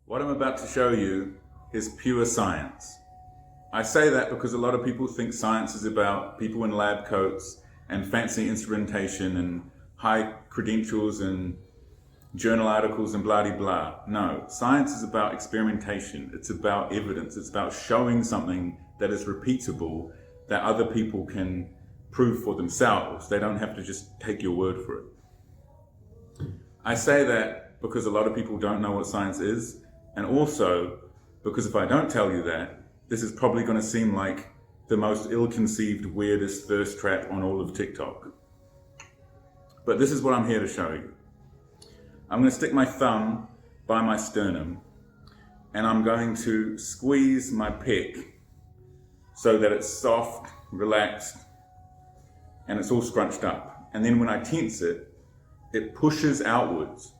What I'm about to show you is pure science. I say that because a lot of people think science is about people in lab coats and fancy instrumentation and high credentials and journal articles and blah de blah. No, science is about experimentation. It's about evidence. It's about showing something that is repeatable, that other people can prove for themselves. They don't have to just take your word for it. I say that because a lot of people don't know what science is, and also because if I don't tell you that, this is probably going to seem like the most ill-conceived, weirdest thirst trap on all of TikTok. But this is what I'm here to show you. I'm going to stick my thumb by my sternum and I'm going to squeeze my pec so that it's soft, relaxed, and it's all scrunched up. And then when I tense it, it pushes outwards.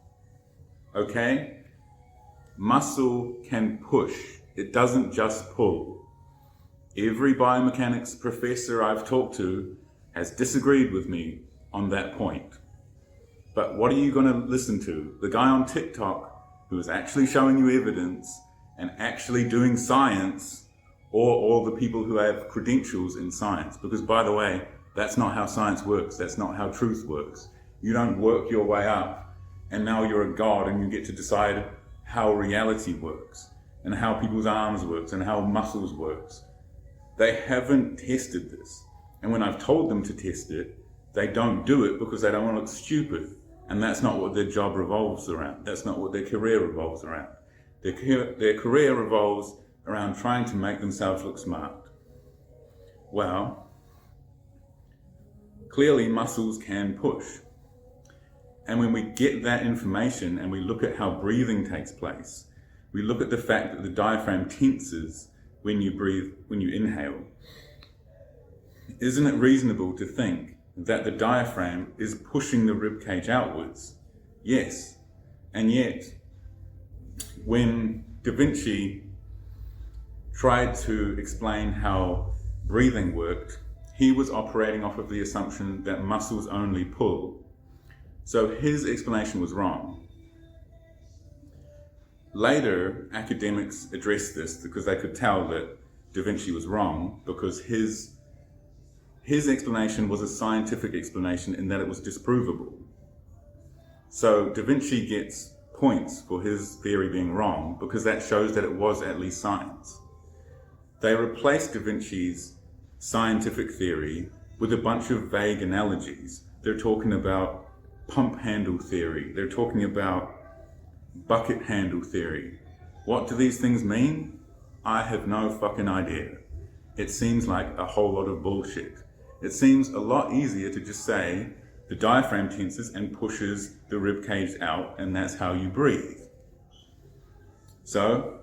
Okay? Muscle can push. It doesn't just pull. Every biomechanics professor I've talked to has disagreed with me on that point. But what are you going to listen to? The guy on TikTok who is actually showing you evidence and actually doing science, or all the people who have credentials in science? Because by the way, that's not how science works. That's not how truth works. You don't work your way up and now you're a god and you get to decide how reality works and how people's arms works and how muscles works. They haven't tested this. And when I've told them to test it, they don't do it because they don't want to look stupid. And that's not what their job revolves around. That's not what their career revolves around. Their career revolves around trying to make themselves look smart. Well, clearly muscles can push. And when we get that information and we look at how breathing takes place, we look at the fact that the diaphragm tenses when you breathe, when you inhale. Isn't it reasonable to think that the diaphragm is pushing the rib cage outwards? Yes. And yet, when Da Vinci tried to explain how breathing worked, he was operating off of the assumption that muscles only pull. So his explanation was wrong. Later, academics addressed this because they could tell that Da Vinci was wrong because his explanation was a scientific explanation in that it was disprovable. So Da Vinci gets points for his theory being wrong because that shows that it was at least science. They replaced Da Vinci's scientific theory with a bunch of vague analogies. They're talking about pump handle theory. They're talking about bucket handle theory. What do these things mean? I have no fucking idea. It seems like a whole lot of bullshit. It seems a lot easier to just say the diaphragm tenses and pushes the rib cage out and that's how you breathe. So,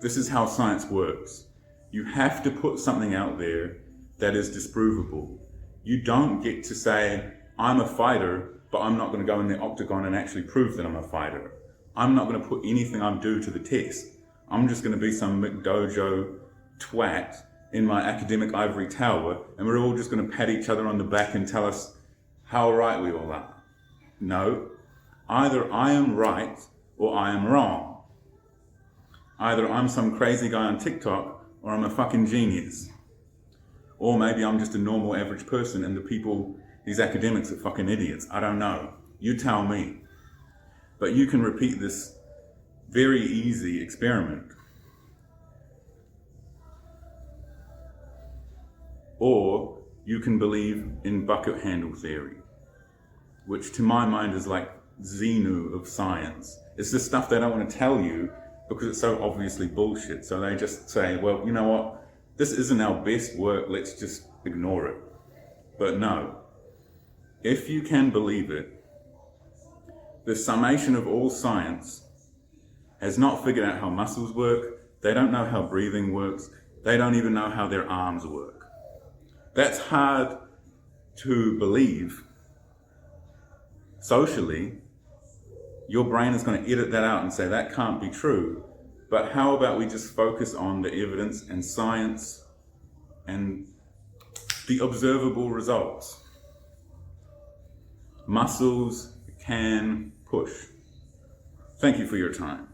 this is how science works. You have to put something out there that is disprovable. You don't get to say, I'm a fighter, but I'm not going to go in the octagon and actually prove that I'm a fighter. I'm not going to put anything I do to the test. I'm just going to be some McDojo twat in my academic ivory tower, and we're all just going to pat each other on the back and tell us how right we all are. No, either I am right or I am wrong. Either I'm some crazy guy on TikTok or I'm a fucking genius. Or maybe I'm just a normal average person and these academics are fucking idiots. I don't know. You tell me. But you can repeat this very easy experiment. Or you can believe in bucket handle theory, which to my mind is like Xenu of science. It's the stuff they don't want to tell you because it's so obviously bullshit. So they just say, well, you know what? This isn't our best work. Let's just ignore it. But no. If you can believe it, the summation of all science has not figured out how muscles work. They don't know how breathing works. They don't even know how their arms work. That's hard to believe. Socially, your brain is going to edit that out and say that can't be true. But how about we just focus on the evidence and science and the observable results? Muscles can push. Thank you for your time.